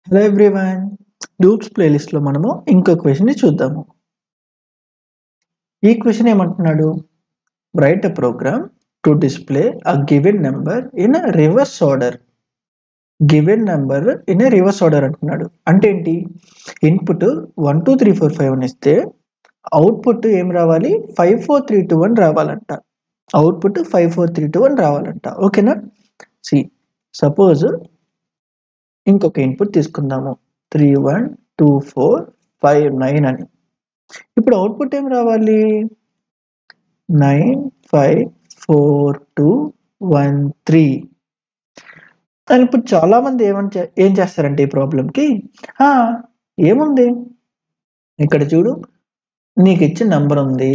Hello everyone. Dupes ప్లేలిస్ట్లో మనము ఇంకో క్వశ్చన్ని చూద్దాము. ఈ క్వశ్చన్ ఏమంటున్నాడు? Write a program to display a given number in reverse order. Given number in reverse order అంటున్నాడు. అంటే ఏంటి? ఇన్పుట్ 1 2 3 4 5 అని ఇస్తే అవుట్పుట్ ఏం రావాలి? 5 4 3 2 1 రావాలంట. అవుట్పుట్ 5 4 3 2 1 రావాలంట. ఓకేనా? సి సపోజ్ ఇంకొక ఇన్పుట్ తీసుకుందాము. 3 1 2 4 5 9 అని. ఇప్పుడు అవుట్పుట్ ఏం రావాలి? 9 5 4 2 1 3. కానీ ఇప్పుడు చాలా మంది ఏం చేస్తారంటే ఈ ప్రాబ్లంకి ఏముంది ఇక్కడ చూడు, నీకు ఇచ్చిన నంబర్ ఉంది.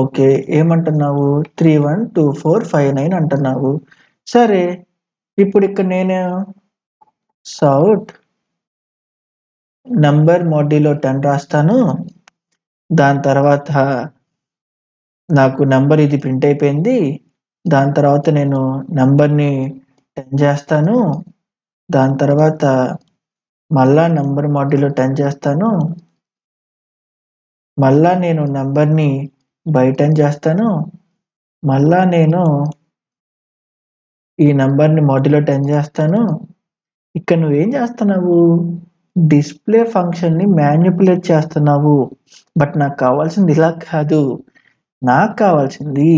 ఓకే, ఏమంటున్నావు? 3 1 2 4 5 9 అంటున్నావు. సరే, ఇప్పుడు ఇక్కడ నేను సౌట్ నంబర్ మాడ్యూలో 10 రాస్తాను. దాని తర్వాత నాకు నంబర్ ఇది ప్రింట్ అయిపోయింది. దాని తర్వాత నేను నంబర్ని 10 చేస్తాను. దాని తర్వాత మళ్ళా నంబర్ మాడ్యూలో 10 చేస్తాను. మళ్ళా నేను నంబర్ని బై 10 చేస్తాను. మళ్ళా నేను ఈ నంబర్ని మాడ్యూలో 10 చేస్తాను. ఇక్కడ నువ్వేం చేస్తున్నావు? డిస్ప్లే ఫంక్షన్ని మ్యానిపులేట్ చేస్తున్నావు. బట్ నాకు కావాల్సింది ఇలా కాదు. నాకు కావాల్సింది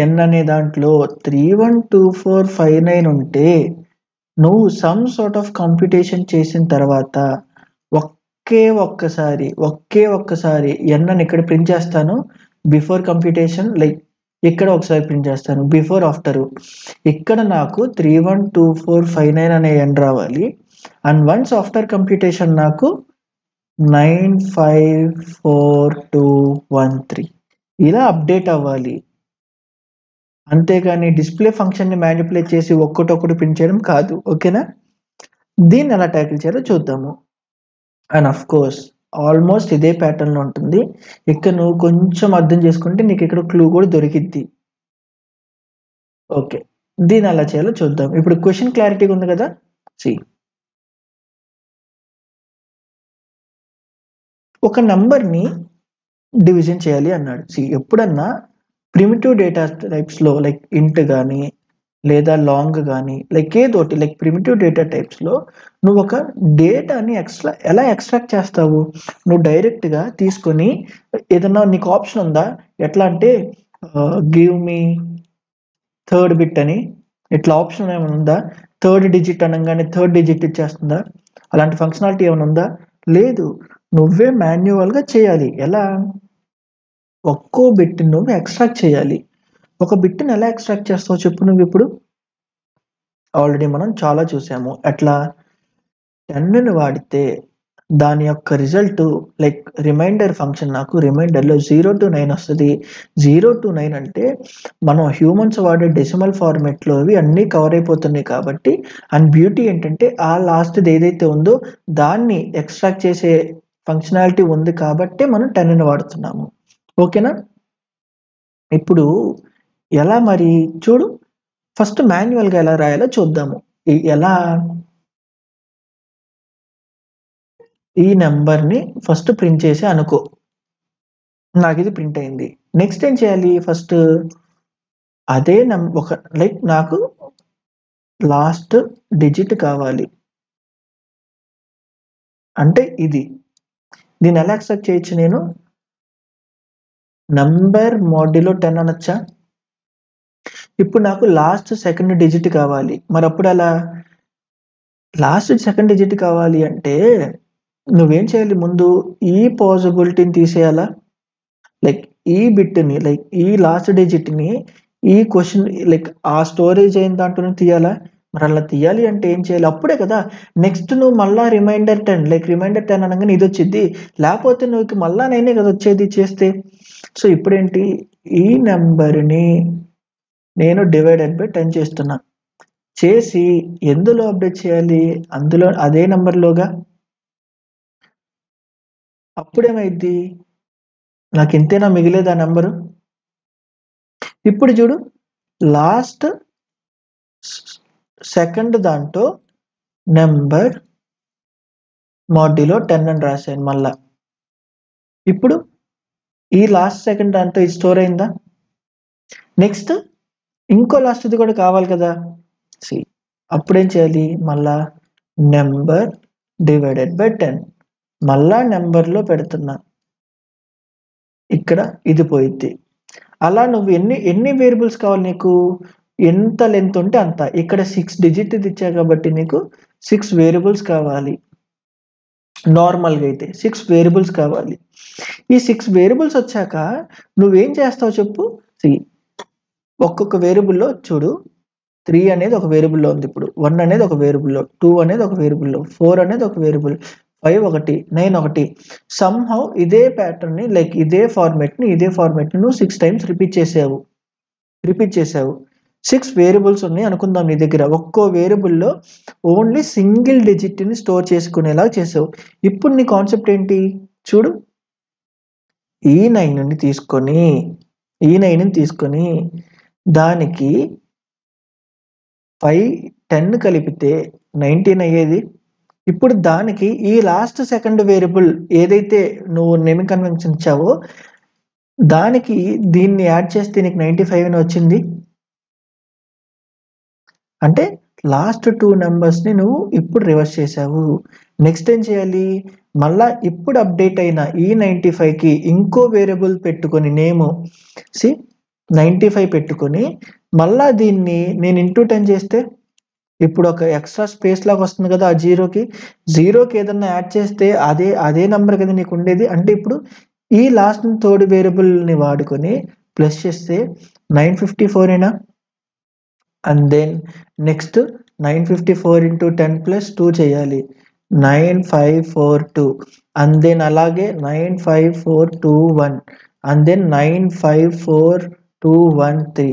n అనే దాంట్లో 3 1 2 4 5 9 ఉంటే నువ్వు సమ్ సార్ట్ ఆఫ్ కంప్యూటేషన్ చేసిన తర్వాత ఒకే ఒక్కసారి n అని ఇక్కడ ప్రింట్ చేస్తాను. బిఫోర్ కంప్యూటేషన్, లైక్ ఇక్కడ ఒకసారి ప్రింట్ చేస్తాను. బిఫోర్ ఆఫ్టర్ ఇక్కడ నాకు 3 1 2 4 5 9 అనే n రావాలి. అండ్ వన్స్ ఆఫ్టర్ కంప్యూటేషన్ నాకు 9 5 4 2 1 3 ఇలా అప్డేట్ అవ్వాలి. అంతేగాని డిస్ప్లే ఫంక్షన్ని మ్యానిపులేట్ చేసి ఒక్కటొక్కటి ప్రింట్ చేయడం కాదు. ఓకేనా? దీన్ని ఎలా ట్యాకిల్ చేయాలో చూద్దాము. అండ్ ఆఫ్ కోర్స్ ఆల్మోస్ట్ ఇదే ప్యాటర్న్లో ఉంటుంది. ఇక్కడ నువ్వు కొంచెం అర్థం చేసుకుంటే నీకు ఇక్కడ క్లూ కూడా దొరికిద్ది. ఓకే, దీన్ని ఎలా చేయాలో చూద్దాం. ఇప్పుడు క్వశ్చన్ క్లారిటీగా ఉంది కదా? సి, ఒక నంబర్ని డివిజన్ చేయాలి అన్నాడు. సి, ఎప్పుడన్నా ప్రిమిటివ్ డేటా టైప్స్లో లైక్ ఇంట్ కానీ లేదా లాంగ్ కానీ లైక్ ఏదోటి లైక్ ప్రిమిటివ్ డేటా టైప్స్లో నువ్వు ఒక డేటాని ఎలా ఎక్స్ట్రాక్ట్ చేస్తావు? నువ్వు డైరెక్ట్గా తీసుకొని ఏదన్నా నీకు ఆప్షన్ ఉందా? ఎట్లా అంటే గివ్ మీ థర్డ్ బిట్ అని ఇట్లా ఆప్షన్ ఏమైనా ఉందా? థర్డ్ డిజిట్ అనగానే థర్డ్ డిజిట్ ఇచ్చేస్తుందా? అలాంటి ఫంక్షనాలిటీ ఏమైనా ఉందా? లేదు. నువ్వే మాన్యువల్గా చేయాలి. ఎలా? ఒక్కో బిట్ నువ్వు ఎక్స్ట్రాక్ట్ చేయాలి. ఒక బిట్ని ఎలా ఎక్స్ట్రాక్ట్ చేస్తావు చెప్పు నువ్వు ఇప్పుడు? ఆల్రెడీ మనం చాలా చూసాము. ఎట్లా? 10ని వాడితే దాని యొక్క రిజల్ట్ లైక్ రిమైండర్ ఫంక్షన్ నాకు రిమైండర్లో 0 to 9 వస్తుంది. 0 to 9 అంటే మనం హ్యూమన్స్ వాడే డెసిమల్ ఫార్మేట్లో అవి అన్నీ కవర్ అయిపోతున్నాయి కాబట్టి, అండ్ బ్యూటీ ఏంటంటే ఆ లాస్ట్ది ఏదైతే ఉందో దాన్ని ఎక్స్ట్రాక్ట్ చేసే ఫంక్షనాలిటీ ఉంది కాబట్టి మనం 10ని వాడుతున్నాము. ఓకేనా? ఇప్పుడు ఎలా మరి చూడు, ఫస్ట్ మాన్యువల్గా ఎలా రాయాలో చూద్దాము. ఎలా? ఈ నెంబర్ని ఫస్ట్ ప్రింట్ చేసి అనుకో, నాకు ఇది ప్రింట్ అయింది. నెక్స్ట్ ఏం చేయాలి? ఫస్ట్ అదే ఒక లైక్ నాకు లాస్ట్ డిజిట్ కావాలి అంటే ఇది. దీన్ని ఎలా ఎక్స్ట్రాక్ట్ చేయొచ్చు? నేను నంబర్ మాడ్యులో 10 అనొచ్చా? ఇప్పుడు నాకు లాస్ట్ సెకండ్ డిజిట్ కావాలి. మరి అప్పుడు అలా లాస్ట్ సెకండ్ డిజిట్ కావాలి అంటే నువ్వేం చేయాలి? ముందు ఈ పాసిబిలిటీని తీసేయాలా? లైక్ ఈ బిట్ని లైక్ ఈ లాస్ట్ డిజిట్ని ఈ క్వశ్చన్ లైక్ ఆ స్టోరేజ్ అయిన దాంట్లోనే తీయాలా? మరి అలా తీయాలి అంటే ఏం చేయాలి? అప్పుడే కదా నెక్స్ట్ నువ్వు మళ్ళా రిమైండర్ 10 లైక్ రిమైండర్ 10 అనగానే ఇది వచ్చింది. లేకపోతే నువ్వు మళ్ళా నేనే కదా వచ్చేది చేస్తే. సో ఇప్పుడేంటి? ఈ నెంబర్ని నేను డివైడెడ్ బై 10 చేస్తున్నా. చేసి ఎందులో అప్డేట్ చేయాలి? అందులో అదే నెంబర్లోగా. అప్పుడేమైద్ది? నాకు ఇంతేనా మిగిలేదు ఆ నెంబరు? ఇప్పుడు చూడు, లాస్ట్ సెకండ్ దాంట్లో నెంబర్ మాడ్యులో 10 అని రాశాను మళ్ళా. ఇప్పుడు ఈ లాస్ట్ సెకండ్ దాంట్లో ఇది స్టోర్ అయిందా? నెక్స్ట్ ఇంకో లాస్ట్ది కూడా కావాలి కదా. అప్పుడేం చేయాలి? మళ్ళా నెంబర్ డివైడెడ్ బై 10 మళ్ళా నెంబర్లో పెడుతున్నా, ఇక్కడ ఇది పోయిద్ది. అలా నువ్వు ఎన్ని వేరియబుల్స్ కావాలి నీకు? ఎంత లెంత్ ఉంటే అంత. ఇక్కడ 6 డిజిట్ ఇచ్చా కాబట్టి నీకు 6 వేరియబుల్స్ కావాలి. నార్మల్గా అయితే 6 వేరియబుల్స్ కావాలి. ఈ 6 వేరియబుల్స్ వచ్చాక నువ్వేం చేస్తావు చెప్పు? ఒక్కొక్క వేరియబుల్లో చూడు, 3 అనేది ఒక వేరియబుల్లో ఉంది, ఇప్పుడు 1 అనేది ఒక వేరియబుల్లో, 2 అనేది ఒక వేరియబుల్లో, 4 అనేది ఒక వేరియబుల్, 5 ఒకటి, 9 ఒకటి. సమ్హౌ ఇదే ప్యాటర్న్ ని లైక్ ఇదే ఫార్మాట్ ని నువ్వు 6 టైమ్స్ రిపీట్ చేసావు. 6 వేరియబుల్స్ ఉన్నాయి అనుకుందాం నీ దగ్గర. ఒక్కో వేరియబుల్లో ఓన్లీ సింగిల్ డిజిట్ ని స్టోర్ చేసుకునేలా చేసావు. ఇప్పుడు నీ కాన్సెప్ట్ ఏంటి చూడు, ఈ 9ని తీసుకొని దానికి 5 10 కలిపితే 19 అయ్యేది. ఇప్పుడు దానికి ఈ లాస్ట్ సెకండ్ వేరియబుల్ ఏదైతే నువ్వు నేమింగ్ కన్వెన్షన్ ఇచ్చావో దానికి దీన్ని యాడ్ చేస్తే నీకు 95 అని వచ్చింది. అంటే లాస్ట్ 2 నెంబర్స్ని నువ్వు ఇప్పుడు రివర్స్ చేసావు. నెక్స్ట్ ఏం చేయాలి? మళ్ళా ఇప్పుడు అప్డేట్ అయిన ఈ 95కి ఇంకో వేరియబుల్ పెట్టుకొని నేము 95 పెట్టుకొని మళ్ళా దీన్ని నేను ఇంటూ 10 చేస్తే ఇప్పుడు ఒక ఎక్స్ట్రా స్పేస్ లాగా వస్తుంది కదా. ఆ జీరోకి ఏదన్నా యాడ్ చేస్తే అదే నెంబర్ కదా నీకు ఉండేది. అంటే ఇప్పుడు ఈ లాస్ట్ థర్డ్ వేరియబుల్ని వాడుకొని ప్లస్ చేస్తే 954 అయినా. And then next 954 into 10 plus 2 చేయాలి, 9542. అండ్ దెన్ అలాగే 95421 అండ్ దెన్ 954213.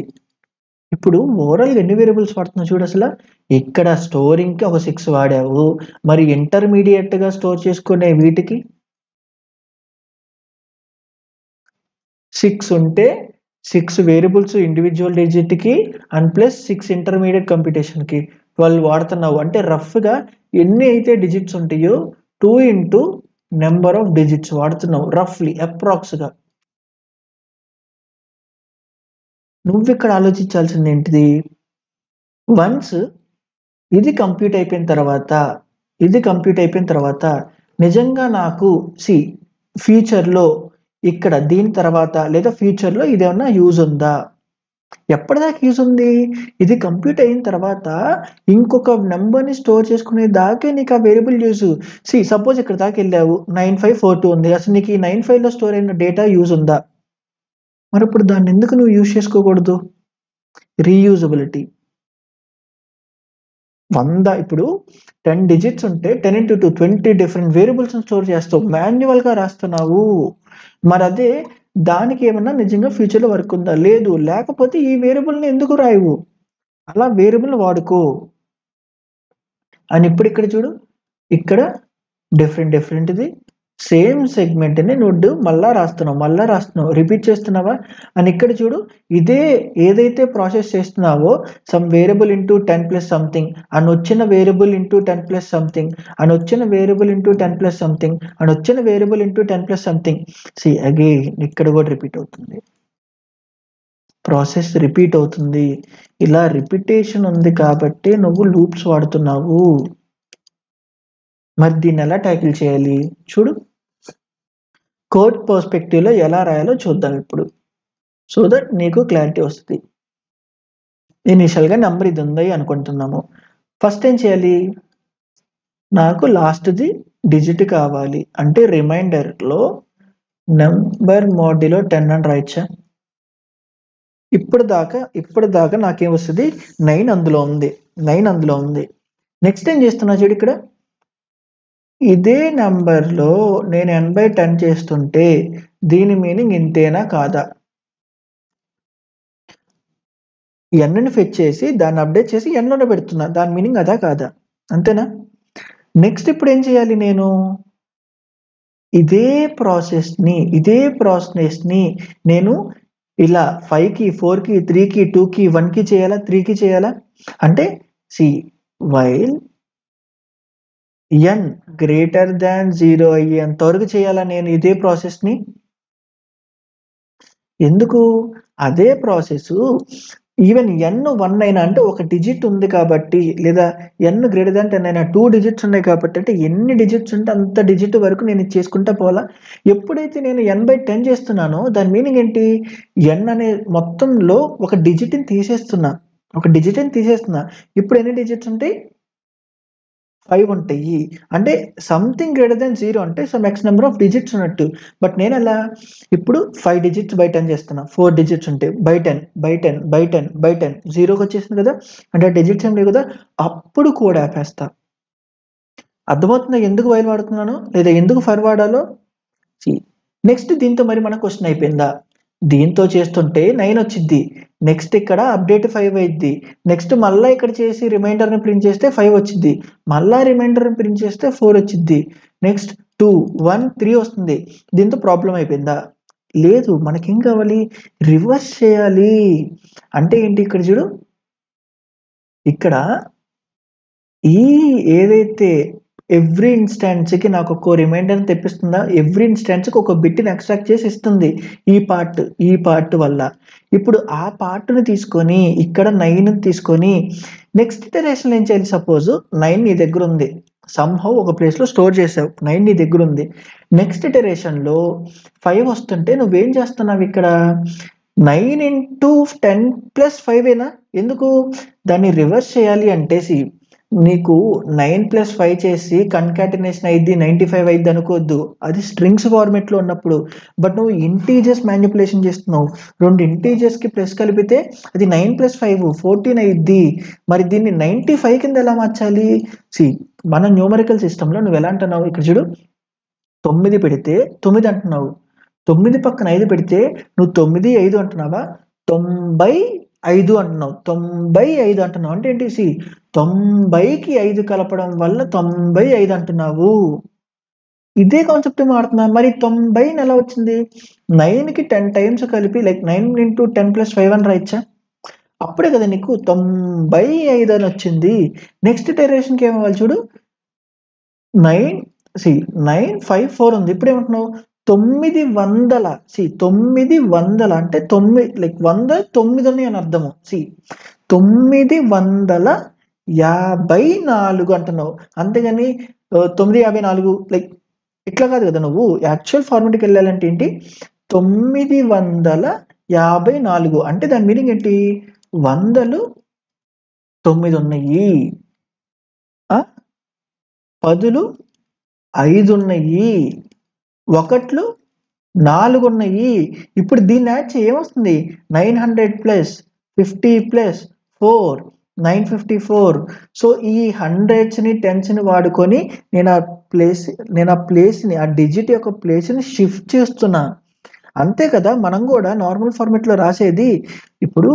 ఇప్పుడు ఓవరాల్గా ఎన్ని వేరియబుల్స్ వాడుతున్నావు చూడు. అసలు ఇక్కడ స్టోరింగ్కి ఒక 6 వాడావు, మరి ఇంటర్మీడియట్గా స్టోర్ చేసుకునే వీటికి 6 ఉంటే 6 వేరియబుల్స్ ఇండివిజువల్ డిజిట్కి అండ్ ప్లస్ 6 ఇంటర్మీడియట్ కంప్యూటేషన్కి 12 వాడుతున్నావు. అంటే రఫ్గా ఎన్ని అయితే డిజిట్స్ ఉంటాయో 2 ఇంటూ నెంబర్ ఆఫ్ డిజిట్స్ వాడుతున్నావు రఫ్లీ అప్రాక్స్గా. నువ్వు ఇక్కడ ఆలోచించాల్సింది ఏంటిది? వన్స్ ఇది కంప్యూట్ అయిపోయిన తర్వాత నిజంగా నాకు ఫ్యూచర్లో ఇక్కడ దీని తర్వాత లేదా ఫ్యూచర్లో ఇదేమన్నా యూజ్ ఉందా? ఎప్పటిదాకా యూజ్ ఉంది? ఇది కంప్యూట్ అయిన తర్వాత ఇంకొక నెంబర్ని స్టోర్ చేసుకునే దాకే నీకు ఆ వేరియబుల్ యూజ్. సపోజ్ ఇక్కడ దాకా వెళ్ళావు, 9542 ఉంది. అసలు నీకు ఈ 95లో స్టోర్ అయిన డేటా యూజ్ ఉందా? మరి ఇప్పుడు దాన్ని ఎందుకు నువ్వు యూజ్ చేసుకోకూడదు? రీయూజబిలిటీ 100 ఇప్పుడు 10 డిజిట్స్ ఉంటే 10 into 2 20 డిఫరెంట్ వేరియబుల్స్ స్టోర్ చేస్తావు, మాన్యువల్గా రాస్తున్నావు. మరి అదే దానికి ఏమన్నా నిజంగా ఫ్యూచర్లో వర్క్ ఉందా? లేదు. లేకపోతే ఈ వేరియబుల్ని ఎందుకు రాయవు? అలా వేరియబుల్ వాడుకో అని. ఇప్పుడు ఇక్కడ చూడు, ఇక్కడ డిఫరెంట్ది సేమ్ సెగ్మెంట్ని నువ్వు మళ్ళా రాస్తున్నావు, రిపీట్ చేస్తున్నావా అని. ఇక్కడ చూడు, ఇదే ఏదైతే ప్రాసెస్ చేస్తున్నావో some variable into 10 plus something అని వచ్చిన వేరియబుల్ ఇంటూ 10 ప్లస్ సంథింగ్ అని వచ్చిన వేరియబుల్ ఇంటూ 10 ప్లస్ సంథింగ్ అని వచ్చిన variable into 10 plus something. Again ఇక్కడ కూడా రిపీట్ అవుతుంది, ప్రాసెస్ రిపీట్ అవుతుంది. ఇలా రిపిటేషన్ ఉంది కాబట్టి నువ్వు లూప్స్ వాడుతున్నావు. మరి దీన్ని ఎలా ట్యాకిల్ చేయాలి చూడు. కోడ్ పర్స్పెక్టివ్లో ఎలా రాయాలో చూద్దాం ఇప్పుడు, సో దట్ నీకు క్లారిటీ వస్తుంది. ఇనిషియల్గా నెంబర్ ఇది ఉంది అనుకుంటున్నాము. ఫస్ట్ ఏం చేయాలి? నాకు లాస్ట్ది డిజిట్ కావాలి అంటే రిమైండర్లో నెంబర్ మాడ్యులో 10 అని రాయచ్చా? ఇప్పుడు దాకా నాకేం వస్తుంది? 9 అందులో ఉంది. నెక్స్ట్ ఏం చేస్తున్నా చూడు, ఇక్కడ ఇదే నెంబర్లో నేను n/10 చేస్తుంటే దీని మీనింగ్ ఇంతేనా కాదా? nని ఫెచ్ చేసి దాన్ని అప్డేట్ చేసి nలోనే పెడుతున్నా, దాని మీనింగ్ అదా కాదా? అంతేనా? నెక్స్ట్ ఇప్పుడు ఏం చేయాలి? నేను ఇదే ప్రాసెస్ని నేను ఇలా 5కి 4కి 3కి 2కి 1కి చేయాలా, 3కి చేయాలా? అంటే C while n greater than 0 అయ్యేంత వరకు చేయాలా నేను ఇదే ప్రాసెస్ని? ఎందుకు? అదే ప్రాసెస్ ఈవెన్ n 1 అయినా అంటే ఒక డిజిట్ ఉంది కాబట్టి, లేదా n గ్రేటర్ దాన్ 10 అయినా 2 డిజిట్స్ ఉన్నాయి కాబట్టి, అంటే ఎన్ని డిజిట్స్ ఉంటే అంత డిజిట్ వరకు నేను ఇది చేసుకుంటా పోవాలా. ఎప్పుడైతే నేను n/10 చేస్తున్నానో దాని మీనింగ్ ఏంటి? n అనే మొత్తంలో ఒక డిజిట్ని తీసేస్తున్నా. ఇప్పుడు ఎన్ని డిజిట్స్ ఉంటాయి? 5 ఉంటాయి. అంటే సంథింగ్ గ్రేటర్ దాన్ 0 అంటే some X number of digits ఉన్నట్టు. బట్ నేను ఎలా ఇప్పుడు 5 డిజిట్స్ బై 10 చేస్తున్నా. 4 డిజిట్స్ ఉంటాయి. బై 10 0కి వచ్చేసింది కదా. అంటే డిజిట్స్ ఏం లేవు కదా. అప్పుడు కోడ్ ఆపేస్తా. అర్థమవుతుందా ఎందుకు వైల్ వాడుతున్నాను, లేదా ఎందుకు ఫర్ వాడాలో? నెక్స్ట్ దీంతో మరి మన క్వశ్చన్ అయిపోయిందా? దీంతో చేస్తుంటే 9 వచ్చింది. నెక్స్ట్ ఇక్కడ అప్డేట్ 5 అయింది. నెక్స్ట్ మళ్ళీ ఇక్కడ చేసి రిమైండర్ని ప్రింట్ చేస్తే 5 వచ్చింది. మళ్ళా రిమైండర్ని ప్రింట్ చేస్తే 4 వచ్చింది. నెక్స్ట్ 2 1 3 వస్తుంది. దీంతో ప్రాబ్లం అయిపోయిందా? లేదు. మనకేం కావాలి? రివర్స్ చేయాలి. అంటే ఏంటి? ఇక్కడ చూడు, ఇక్కడ ఈ ఏదైతే ఎవ్రీ ఇన్స్టాన్స్కి నాకు ఒక రిమైండర్ తెప్పిస్తుందా? ఎవ్రీ ఇన్స్టాన్స్కి ఒక బిట్ని ఎక్స్ట్రాక్ట్ చేసి ఇస్తుంది. ఈ పార్ట్ వల్ల ఇప్పుడు ఆ పార్ట్ని తీసుకొని ఇక్కడ 9 తీసుకొని నెక్స్ట్ ఇటరేషన్ ఏం చేయాలి? సపోజ్ 9 నీ దగ్గర ఉంది, సమ్హౌ ఒక ప్లేస్లో స్టోర్ చేసావు. 9 నీ దగ్గర ఉంది. నెక్స్ట్ ఇటరేషన్లో 5 వస్తుంటే నువ్వేం చేస్తున్నావు? ఇక్కడ 9 into 10 plus 5 ఎందుకు? దాన్ని రివర్స్ చేయాలి అంటే నీకు 9 + 5 చేసి కన్కాటినేషన్ అయింది 95 అయింది అనుకోవద్దు. అది స్ట్రింగ్స్ ఫార్మేట్లో ఉన్నప్పుడు. బట్ నువ్వు ఇంటీజర్స్ మ్యానిపులేషన్ చేస్తున్నావు. 2 ఇంటీజర్స్కి ప్లస్ కలిపితే అది 9 + 5 14 అయింది. మరి దీన్ని 95 కింద ఎలా మార్చాలి? మన న్యూమరికల్ సిస్టంలో నువ్వు ఎలా అంటున్నావు? ఇక్కడ చూడు, 9 పెడితే 9 అంటున్నావు. 9 పక్కన 5 పెడితే నువ్వు 9 5 అంటున్నావా? 95 అంటున్నావు. 95 అంటున్నావు అంటే ఏంటి? 90కి 5 కలపడం వల్ల 95 అంటున్నావు. ఇదే కాన్సెప్ట్ మారుతున్నా. మరి 90 ఎలా వచ్చింది? 9కి 10 టైమ్స్ కలిపి లైక్ 9 into 10 + 5 అని రాయచ్చా? అప్పుడే కదా నీకు 95 అని వచ్చింది. నెక్స్ట్ ఇటరేషన్కి ఏమవ్వాలి చూడు, 954 ఉంది. ఇప్పుడు ఏమంటున్నావు? 900 900 అంటే 9 లైక్ 100 9 అని అర్థము. 954 అంటున్నావు. అంతేగాని 954 లైక్ ఇట్లా కాదు కదా. నువ్వు యాక్చువల్ ఫార్మాట్కి వెళ్ళాలంటే ఏంటి? 954 అంటే దాని మీనింగ్ ఏంటి? 100లు 9 ఉన్నాయి, 10లు 5 ఉన్నాయి, 1లు 4 ఉన్నాయి. ఇప్పుడు దీన్ని యాడ్ చేయి ఏమొస్తుంది? 900 + 50 + 4 954. సో ఈ 100స్ని 10స్ని వాడుకొని నేను ఆ ప్లేస్ని ఆ డిజిట్ యొక్క ప్లేస్ని షిఫ్ట్ చేస్తున్నా. అంతే కదా. మనం కూడా నార్మల్ ఫార్మాట్లో రాసేది. ఇప్పుడు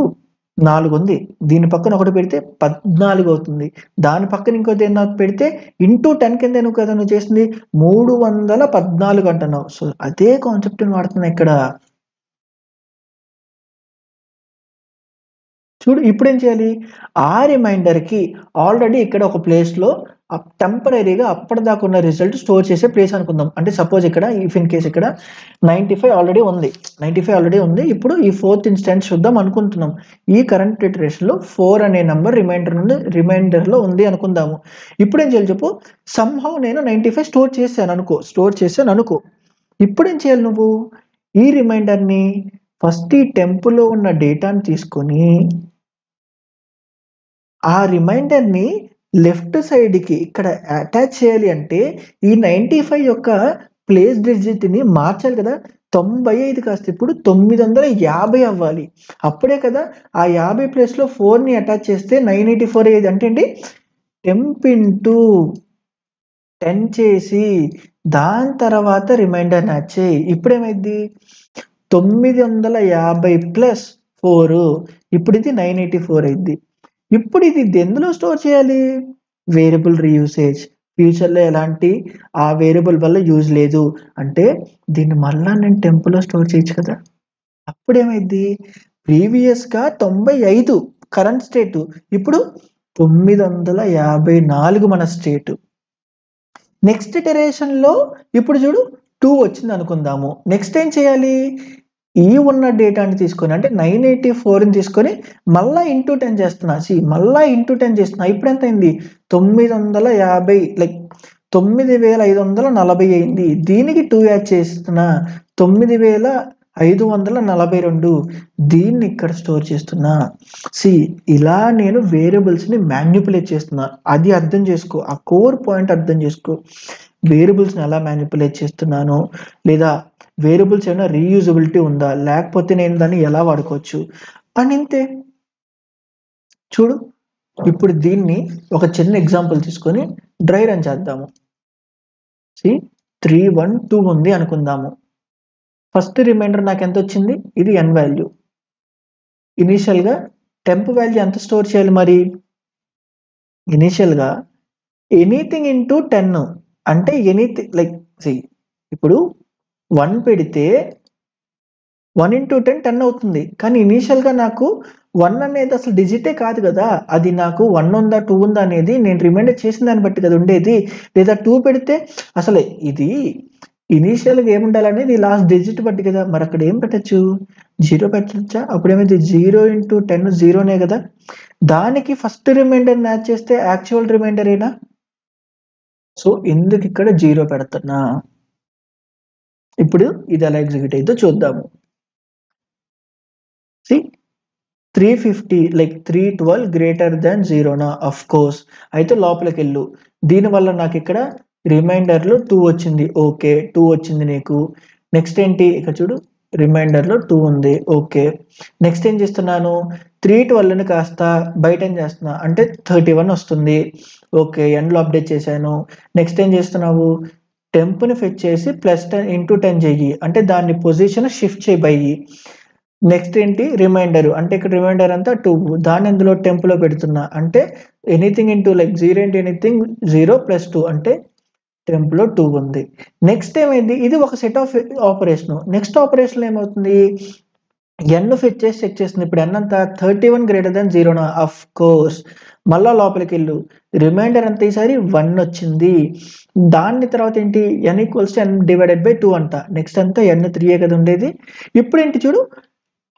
4 ఉంది, దీని పక్కన ఒకటి పెడితే 14 అవుతుంది. దాని పక్కన ఇంకోటి ఏమన్నా పెడితే ఇంటూ 10 కింద కదా నువ్వు చేసింది 314 అంటున్నావు. సో అదే కాన్సెప్ట్ని వాడుతున్నా ఇక్కడ. చూడు, ఇప్పుడు ఏం చేయాలి? ఆ రిమైండర్కి ఆల్రెడీ ఇక్కడ ఒక ప్లేస్లో టెంపరీగా అప్పటిదాకా ఉన్న రిజల్ట్ స్టోర్ చేసే ప్లేస్ అనుకుందాం. అంటే సపోజ్ ఇక్కడ ఇఫ్ ఇన్ కేస్ ఇక్కడ 95 ఆల్రెడీ ఉంది. ఇప్పుడు ఈ 4th ఇన్స్టాన్స్ చూద్దాం అనుకుంటున్నాం. ఈ కరెంట్ ఇటరేషన్లో 4 అనే నెంబర్ రిమైండర్లో ఉంది అనుకుందాము. ఇప్పుడు ఏం చేయాలి చెప్పు? సమ్హౌ నేను 95 స్టోర్ చేశాను అనుకో. ఇప్పుడు ఏం చేయాలి నువ్వు? ఈ రిమైండర్ని ఫస్ట్ ఈ టెంపుల్లో ఉన్న డేటాని తీసుకొని ఆ రిమైండర్ని లెఫ్ట్ సైడ్కి ఇక్కడ అటాచ్ చేయాలి. అంటే ఈ 95 యొక్క ప్లేస్ డిజిట్ని మార్చాలి కదా. 95 కాస్త ఇప్పుడు 950 అవ్వాలి. అప్పుడే కదా ఆ 50 ప్లేస్లో 4ని అటాచ్ చేస్తే 984 అయ్యేది. అంటే ఏంటి? టెంప్ ఇంటూ 10 చేసి దాని తర్వాత రిమైండర్ని యాడ్ చేయి. ఇప్పుడేమైంది? 950 + 4 ఇప్పుడు ఇది 984 అయింది. ఇప్పుడు ఇది ఎందులో స్టోర్ చేయాలి? వేరియబుల్ రీయూసేజ్. ఫ్యూచర్లో ఎలాంటి ఆ వేరియబుల్ వల్ల యూజ్ లేదు అంటే దీన్ని మళ్ళా నేను టెంపులో స్టోర్ చేయొచ్చు కదా. అప్పుడేమైంది? ప్రీవియస్గా 95 కరెంట్ స్టేట్, ఇప్పుడు 954 మన స్టేట్. నెక్స్ట్ ఇటరేషన్లో ఇప్పుడు చూడు 2 వచ్చింది అనుకుందాము. నెక్స్ట్ ఏం చేయాలి, ఈ ఉన్న డేటాని తీసుకొని అంటే 984ని తీసుకొని మళ్ళా ఇంటూ 10 చేస్తున్నా. మళ్ళా ఇంటూ 10 చేస్తున్నా. ఇప్పుడు ఎంత అయింది, 950 లైక్ 9540 అయింది. దీనికి 2 యాడ్ చేస్తున్నా, 9542. దీన్ని ఇక్కడ స్టోర్ చేస్తున్నా. ఇలా నేను వేరియబుల్స్ని మ్యానిపులేట్ చేస్తున్నా. అది అర్థం చేసుకో, ఆ కోర్ పాయింట్ అర్థం చేసుకో. వేరియబుల్స్ని ఎలా మ్యానిపులేట్ చేస్తున్నాను, లేదా వేరియబుల్స్ ఏమైనా రీయూజబిలిటీ ఉందా, లేకపోతే నేను దాన్ని ఎలా వాడుకోవచ్చు అని. ఇంతే చూడు. ఇప్పుడు దీన్ని ఒక చిన్న ఎగ్జాంపుల్ తీసుకొని డ్రై రన్ చేద్దాము. 312 ఉంది అనుకుందాము. ఫస్ట్ రిమైండర్ నాకు ఎంత వచ్చింది, ఇది n వాల్యూ. ఇనీషియల్గా టెంప్ వాల్యూ ఎంత స్టోర్ చేయాలి మరి, ఇనీషియల్గా ఎనీథింగ్ ఇంటూ 10 అంటే ఎనీథింగ్ లైక్ ఇప్పుడు 1 పెడితే 1 into 10 10 అవుతుంది. కానీ ఇనీషియల్గా నాకు 1 అనేది అసలు డిజిటే కాదు కదా, అది నాకు 1 ఉందా 2 ఉందా అనేది నేను రిమైండర్ చేసిన దాన్ని బట్టి కదా ఉండేది. లేదా 2 పెడితే అసలు ఇది ఇనీషియల్గా ఏముండాలనేది లాస్ట్ డిజిట్ బట్టి కదా. మరి అక్కడ ఏం పెట్టచ్చు, 0 పెట్టచ్చా. అప్పుడు ఏమైంది, 0 into 10 0నే కదా. దానికి ఫస్ట్ రిమైండర్ మ్యాచ్ చేస్తే యాక్చువల్ రిమైండర్ ఏనా. సో ఎందుకు ఇక్కడ 0 పెడుతున్నా. ఇప్పుడు ఇది ఎలా ఎగ్జిక్యూట్ అయిందో చూద్దాము. 350 లైక్ 312 గ్రేటర్ దాన్ 0నా, అఫ్ కోర్స్. అయితే లోపలికి వెళ్ళు. దీనివల్ల నాకు ఇక్కడ రిమైండర్లో 2 వచ్చింది. ఓకే, 2 వచ్చింది నీకు. నెక్స్ట్ ఏంటి, ఇక్కడ చూడు రిమైండర్లో 2 ఉంది. ఓకే, నెక్స్ట్ ఏం చేస్తున్నాను, 312ని కాస్త బయట ఏం చేస్తున్నా అంటే 31 వస్తుంది. ఓకే, ఎండ్లో అప్డేట్ చేశాను. నెక్స్ట్ ఏం చేస్తున్నావు, టెంప్ని ఫెచ్ చేసి +10 into 10 చెయ్యి, అంటే దాన్ని పొజిషన్ షిఫ్ట్ చేయి బై. నెక్స్ట్ ఏంటి, రిమైండర్ అంటే ఇక్కడ రిమైండర్ అంతా 2, దాన్ని ఎందులో టెంప్లో పెడుతున్నా, అంటే anything into like 0 into anything 0 + 2 అంటే టెంప్లో 2 ఉంది. నెక్స్ట్ ఏమైంది, ఇది ఒక set of operation. Next operation ఏమవుతుంది, n ఫెచ్ చేసి చెక్ చేస్తుంది. ఇప్పుడు n అంతా 31 గ్రేటర్ దాన్ 0నా, అఫ్ కోర్స్. మళ్ళా లోపలికి వెళ్ళు. రిమైండర్ అంతా ఈసారి 1 వచ్చింది. దాని తర్వాత ఏంటి, n = n/2 అంట. నెక్స్ట్ అంతా n 3 కదా ఉండేది. ఇప్పుడు ఏంటి చూడు,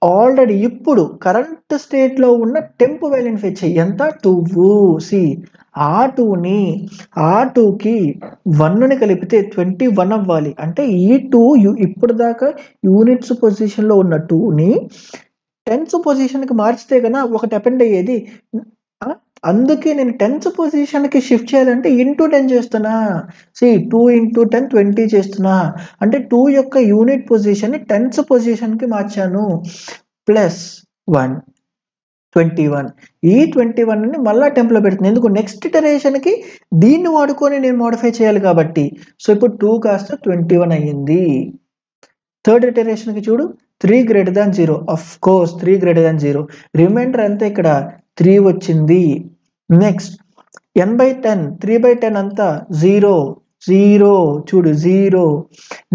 ఆల్రెడీ ఇప్పుడు కరెంట్ స్టేట్లో ఉన్న టెంప్ వాల్యూని ఫెచ్ చేయి. ఎంత, 2. ఆ 2ని ఆ 2కి 1ని కలిపితే 21 అవ్వాలి. అంటే ఈ 2 ఇప్పుడు దాకా యూనిట్స్ పొజిషన్లో ఉన్న 2ని టెన్స్ పొజిషన్కి మార్చితే కన్నా ఒకటి అపెండ్ అయ్యేది. అందుకే నేను టెన్స్ పొజిషన్కి షిఫ్ట్ చేయాలంటే ఇంటూ 10 చేస్తున్నా. 2 into 10 20 చేస్తున్నా. అంటే 2 యొక్క యూనిట్ పొజిషన్ని టెన్స్ పొజిషన్కి మార్చాను. +1 21. ఈ 21ని మళ్ళా టెంప్లో పెడుతుంది. ఎందుకు, నెక్స్ట్ ఇటరేషన్కి దీన్ని వాడుకొని నేను మోడిఫై చేయాలి కాబట్టి. సో ఇప్పుడు 2 కాస్త 21 అయ్యింది. థర్డ్ ఇటరేషన్కి చూడు, 3 greater than 0. Of course 3 greater than 0. Remainder అంతా ఇక్కడ 3 వచ్చింది. నెక్స్ట్ n/10 3/10 అంతా 0 చూడు 0.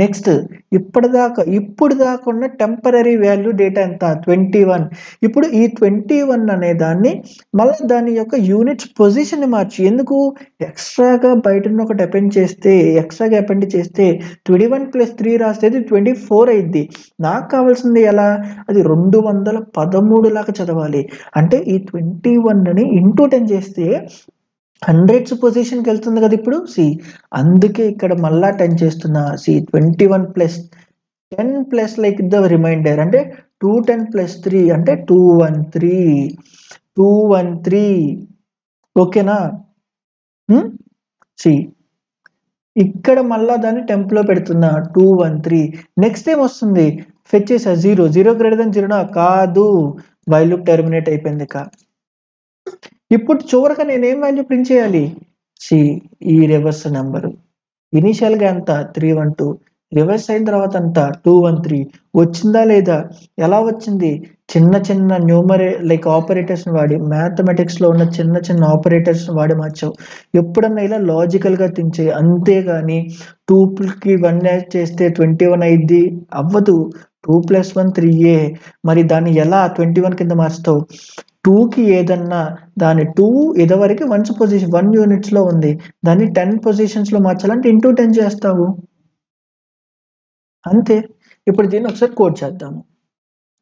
నెక్స్ట్ ఇప్పుడు దాకా ఉన్న టెంపరరీ వాల్యూ డేటా ఎంత, 21. ఇప్పుడు ఈ 21 అనే దాన్ని మళ్ళీ దాని యొక్క యూనిట్స్ పొజిషన్ని మార్చి, ఎందుకు, ఎక్స్ట్రాగా బయట ఒకటి అపెండ్ చేస్తే 21 + 3 రాస్తే 24 అయింది. నాకు కావాల్సింది ఎలా, అది 213 లాగా చదవాలి. అంటే ఈ 21ని ఇంటూ 10 చేస్తే హండ్రెడ్స్ పొజిషన్కి వెళ్తుంది కదా. ఇప్పుడు అందుకే ఇక్కడ మళ్ళా 10 చేస్తున్నా. 21 + 10 + లైక్ ద రిమైండర్ అంటే 210 + 3 అంటే 213. ఓకేనా. ఇక్కడ మళ్ళా దాన్ని టెంప్లో పెడుతున్నా 213. నెక్స్ట్ ఏం వస్తుంది, ఫెచ్ చేసా 0 greater than 0నా, కాదు, వైల్ లూప్ టెర్మినేట్ అయిపోయింది. ఇప్పుడు చివరిగా నేనేం వాల్యూ ప్రింట్ చేయాలి, ఈ రివర్స్ నెంబరు. ఇనీషియల్గా ఎంత 312, రివర్స్ అయిన తర్వాత అంత 213 వచ్చిందా లేదా, ఎలా వచ్చింది, చిన్న న్యూమరే ఆపరేటర్స్ని వాడి, మ్యాథమెటిక్స్లో ఉన్న చిన్న ఆపరేటర్స్ని వాడి మార్చావు. ఎప్పుడన్నా ఇలా లాజికల్గా థింక్ చేయి. అంతేగాని 2కి 1 యాడ్ చేస్తే 21 అయింది అవ్వదు. 2 + 1 3. మరి దాన్ని ఎలా 21 కింద మార్చుతావు, 2కి ఏదన్నా దాని 2 ఇదివరకు 1 యూనిట్స్లో ఉంది, దాన్ని 10 పొజిషన్స్లో మార్చాలంటే ఇంటూ 10 చేస్తావు అంతే. ఇప్పుడు దీన్ని ఒకసారి కోడ్ చేద్దాము.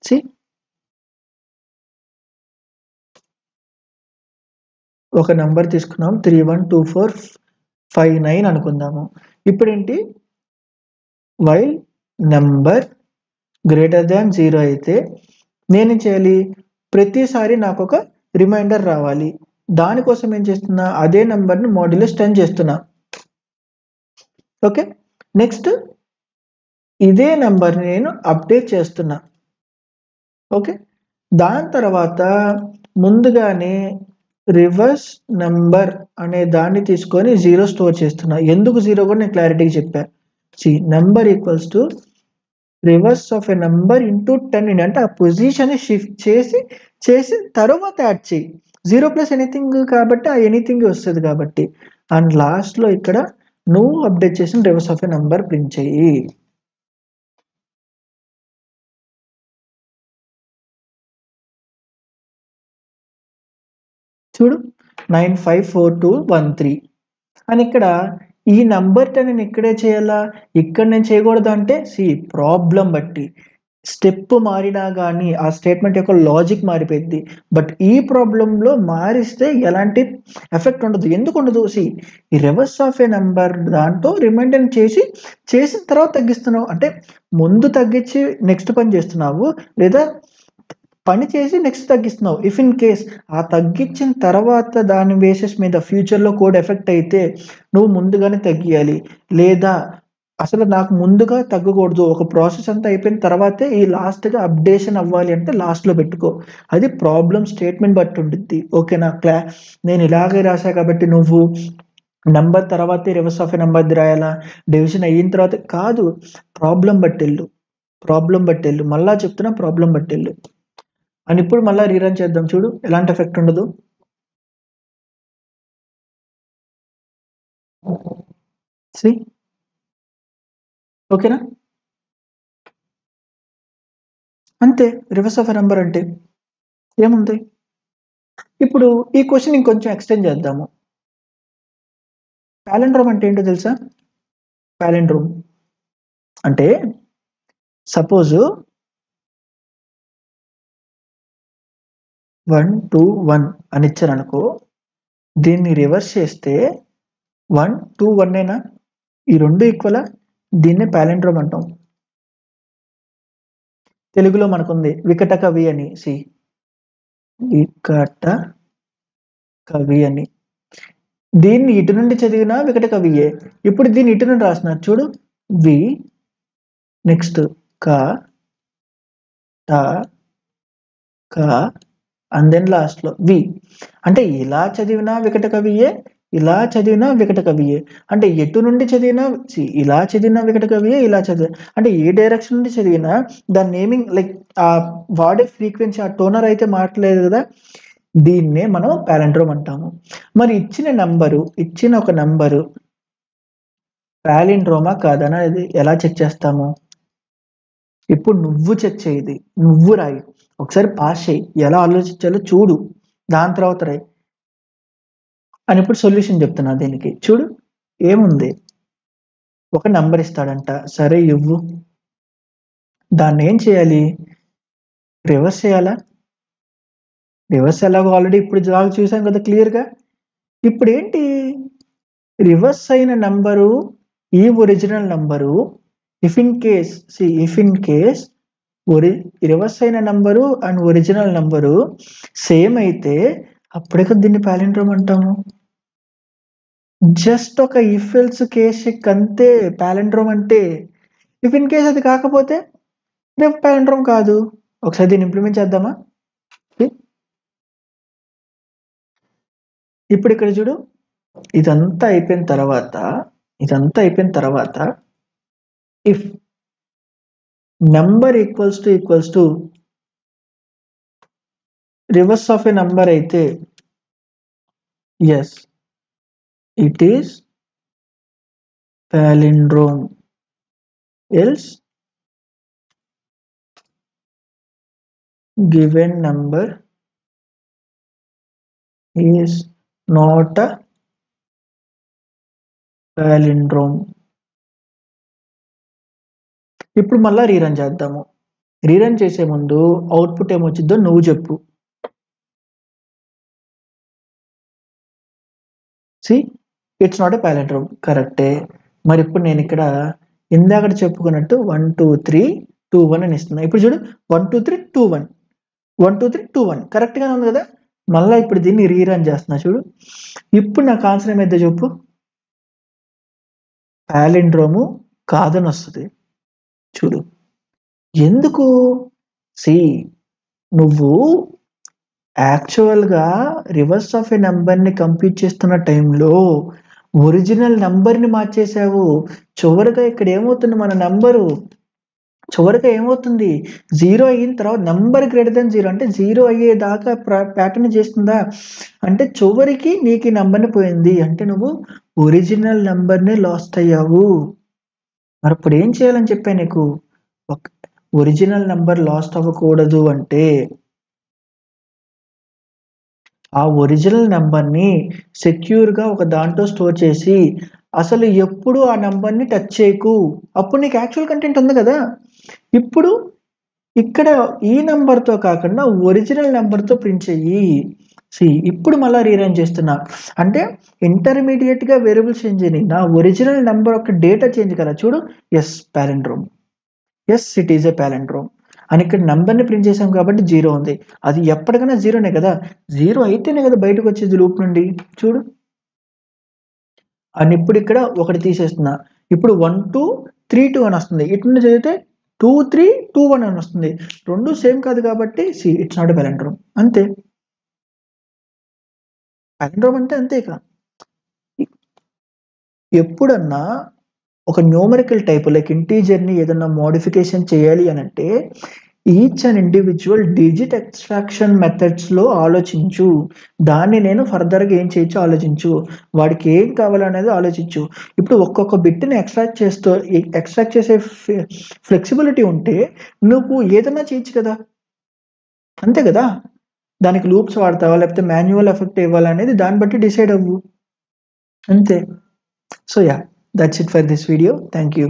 సి ఒక నెంబర్ తీసుకున్నాం 312459 అనుకుందాము. ఇప్పుడేంటి, వైల్ నెంబర్ గ్రేటర్ దాన్ 0 అయితే నేనేం చేయాలి, ప్రతిసారి నాకు ఒక రిమైండర్ రావాలి. దానికోసం ఏం చేస్తున్నా, అదే నెంబర్ని మాడ్యులస్ 10 చేస్తున్నా. ఓకే, నెక్స్ట్ ఇదే నెంబర్ని నేను అప్డేట్ చేస్తున్నా. ఓకే, దాని తర్వాత ముందుగానే రివర్స్ నెంబర్ అనే దాన్ని తీసుకొని 0 స్టోర్ చేస్తున్నా. ఎందుకు 0 కూడా నేను క్లారిటీగా చెప్పా. C number equals to reverse of a number into 10 అంటే ఆ పొజిషన్ షిఫ్ట్ చేసి తర్వాత యాడ్ చేయి. 0 ప్లస్ ఎనీథింగ్ కాబట్టి ఆ ఎనీథింగ్ వస్తుంది కాబట్టి. అండ్ లాస్ట్లో ఇక్కడ నువ్వు అప్డేట్ చేసిన reverse of a number print చెయ్యి. చూడు 954213 అని. ఇక్కడ ఈ నెంబర్ నేను ఇక్కడే చేయాలా, ఇక్కడ నేను చేయకూడదు అంటే సి ప్రాబ్లం బట్టి స్టెప్ మారినా కానీ ఆ స్టేట్మెంట్ యొక్క లాజిక్ మారిపోయింది. బట్ ఈ ప్రాబ్లంలో మారిస్తే ఎలాంటి ఎఫెక్ట్ ఉండదు. ఎందుకు ఉండదు, సి ఈ రివర్స్ ఆఫ్ ఏ నెంబర్ దాంట్లో రిమైండర్ చేసిన తర్వాత తగ్గిస్తున్నావు అంటే ముందు తగ్గించి నెక్స్ట్ పని చేస్తున్నావు, లేదా పని చేసి నెక్స్ట్ తగ్గిస్తున్నావు. ఇఫ్ ఇన్ కేస్ ఆ తగ్గించిన తర్వాత దాని బేసిస్ మీద ఫ్యూచర్లో కోడ్ ఎఫెక్ట్ అయితే నువ్వు ముందుగానే తగ్గియాలి, లేదా అసలు నాకు ముందుగా తగ్గకూడదు. ఒక ప్రాసెస్ అంతా అయిపోయిన తర్వాతే ఈ లాస్ట్గా అప్డేషన్ అవ్వాలి అంటే లాస్ట్లో పెట్టుకో. అది ప్రాబ్లం స్టేట్మెంట్ బట్టి ఉంటుంది. ఓకేనా, నేను ఇలాగే రాసా కాబట్టి నువ్వు నెంబర్ తర్వాతే రివర్స్ ఆఫ్ ఎ నెంబర్ది రాయాలా, డివిజన్ అయిన తర్వాత కాదు, ప్రాబ్లం బట్టి వెళ్ళు. మళ్ళా చెప్తున్నా, ప్రాబ్లం బట్టి వెళ్ళు. అని ఇప్పుడు మళ్ళీ రీరన్ చేద్దాం, చూడు ఎలాంటి ఎఫెక్ట్ ఉండదు. ఓకేనా, అంతే. రివర్స్ ఆఫ్ ఎ నెంబర్ అంటే ఏముంది. ఇప్పుడు ఈ క్వశ్చన్ ఇంకొంచెం ఎక్స్టెండ్ చేద్దాము. పాలిండ్రోమ్ అంటే ఏంటో తెలుసా? పాలిండ్రోమ్ అంటే సపోజ్ 1 2 1 అని ఇచ్చారనుకో, దీన్ని రివర్స్ చేస్తే 1 2 1 ఏనా, ఈ రెండు ఈక్వలా, దీన్నే పాలిండ్రోమ్ అంటాం. తెలుగులో మనకుంది వికట కవి అని. సి వికట కవి అని, దీన్ని ఇటు నుండి చదివినా వికట కవియే. ఇప్పుడు దీన్ని ఇటు నుండి రాస్తున్నారు, చూడు వి నెక్స్ట్ క ట క అండ్ దెన్ లాస్ట్లో వి. అంటే ఇలా చదివినా వికట కవియే, ఇలా చదివినా వికట కవియే. అంటే ఎటు నుండి చదివినా, ఇలా చదివినా వికట కవియే, ఇలా చదివిన అంటే ఏ డైరెక్షన్ నుండి చదివినా దాని నేమింగ్ లైక్ ఆ వాడే ఫ్రీక్వెన్సీ ఆ టోనర్ అయితే మాట్లేదు కదా, దీన్నే మనం పాలిండ్రోమ్ అంటాము. మరి ఇచ్చిన ఒక నంబరు పాలిండ్రోమా కాదనా ఎలా చెక్ చేస్తాము? ఇప్పుడు నువ్వు చెక్ చేయి, నువ్వు రాయి, ఒకసారి పాస్ చేయి, ఎలా ఆలోచించాలో చూడు, దాని తర్వాత రాయి అని. ఇప్పుడు సొల్యూషన్ చెప్తున్నా దీనికి. చూడు ఏముంది, ఒక నంబర్ ఇస్తాడంట, సరే ఇవ్వు. దాన్ని ఏం చేయాలి, రివర్స్ చేయాలా? రివర్స్ ఎలాగో ఆల్రెడీ ఇప్పుడు జాగా చూసాం కదా క్లియర్గా. ఇప్పుడు ఏంటి, రివర్స్ అయిన నంబరు ఈ original number if in case reverse అయిన number and original number same అయితే అప్పుడే కదా దీన్ని పాలిండ్రోమ్ అంటాము. జస్ట్ ఒక ఇఫ్ ఎల్స్ కేస్ అంతే పాలిండ్రోమ్ అంటే. ఇఫ్ ఇన్ కేస్ అది కాకపోతే రేపు పాలిండ్రోమ్ కాదు. ఒకసారి దీన్ని ఇంప్లిమెంట్ చేద్దామా? ఇప్పుడు ఇక్కడ చూడు, ఇదంతా అయిపోయిన తర్వాత if number equals to reverse of a number అయితే yes it is palindrome, else given number is not a palindrome. ఇప్పుడు మళ్ళా రీరన్ చేద్దాము. రీరన్ చేసే ముందు అవుట్పుట్ ఏమొచ్చిందో నువ్వు చెప్పు. See it's not a palindrome. కరెక్టే. మరి ఇప్పుడు నేను ఇక్కడ ఇందాక చెప్పుకున్నట్టు 1 2 3 2 1 అని ఇస్తున్నా. ఇప్పుడు చూడు 1 2 3 2 1 1 2 3 2 1 కరెక్ట్ గానే ఉంది కదా. మళ్ళా ఇప్పుడు దీన్ని రీరన్ చేస్తున్నా చూడు. ఇప్పుడు నాకు ఆన్సర్ ఏమైతే చెప్పు. palindrome కాదని వస్తుంది. చూడు ఎందుకు. సి నువ్వు యాక్చువల్గా రివర్స్ ఆఫ్ ఏ నెంబర్ని కంప్యూట్ చేస్తున్న టైంలో ఒరిజినల్ నెంబర్ని మార్చేసావు. చివరిగా ఇక్కడ ఏమవుతుంది, మన నెంబరు చివరిగా ఏమవుతుంది, 0 అయిన తర్వాత నెంబర్ గ్రేటర్ దెన్ 0 అంటే 0 అయ్యేదాకా ప్యాటర్న్ చేస్తుందా. అంటే చివరికి నీకు ఈ నెంబర్ని పోయింది అంటే నువ్వు ఒరిజినల్ నెంబర్ని లాస్ట్ అయ్యావు. మరి ఇప్పుడు ఏం చేయాలని చెప్పా నీకు. ఒరిజినల్ నెంబర్ లాస్ట్ అవ్వకూడదు అంటే ఆ ఒరిజినల్ నెంబర్ని సెక్యూర్గా ఒక దాంట్లో స్టోర్ చేసి అసలు ఎప్పుడు ఆ నెంబర్ని టచ్ చేయకు. అప్పుడు నీకు యాక్చువల్ కంటెంట్ ఉంది కదా. ఇప్పుడు ఇక్కడ ఈ నెంబర్తో కాకుండా ఒరిజినల్ నెంబర్తో ప్రింట్ చెయ్యి. ఇప్పుడు మళ్ళీ రీరన్ చేస్తున్నా అంటే ఇంటర్మీడియట్గా వేరియబుల్ చేంజ్ అయినాయి. నా ఒరిజినల్ నెంబర్ ఒక డేటా చేంజ్ కదా. చూడు yes palindrome, yes it is a palindrome అని ఇక్కడ నెంబర్ని ప్రింట్ చేసాం కాబట్టి 0 ఉంది. అది ఎప్పటికైనా 0నే కదా. 0 అయితేనే కదా బయటకు వచ్చేది లూప్ నుండి. చూడు అని ఇప్పుడు ఇక్కడ ఒకటి తీసేస్తున్నా. ఇప్పుడు 1 2 3 2 అని వస్తుంది. ఇటు నుండి చదివితే 2 3 2 1 అని వస్తుంది. రెండు సేమ్ కాదు కాబట్టి ఇట్స్ నాట్ ఎ palindrome. అంతే. palindrome అంటే అంతేకా. ఎప్పుడన్నా ఒక న్యూమరికల్ టైప్ లైక్ ఇంటీజర్ని ఏదన్నా మోడిఫికేషన్ చేయాలి అని అంటే each and individual digit extraction మెథడ్స్లో ఆలోచించు. దాన్ని నేను ఫర్దర్గా ఏం చేయొచ్చు ఆలోచించు. వాడికి ఏం కావాలనేది ఆలోచించు. ఇప్పుడు ఒక్కొక్క బిట్ని ఎక్స్ట్రాక్ట్ చేసే ఫ్లెక్సిబిలిటీ ఉంటే నువ్వు ఏదన్నా చేయొచ్చు కదా. అంతే కదా. దానికి లూప్స్ వాడతావా లేకపోతే మాన్యువల్ ఎఫెక్ట్ ఇవ్వాలనేది దాన్ని బట్టి డిసైడ్ అవ్వు. అంతే. So yeah, that's it for this video. Thank you.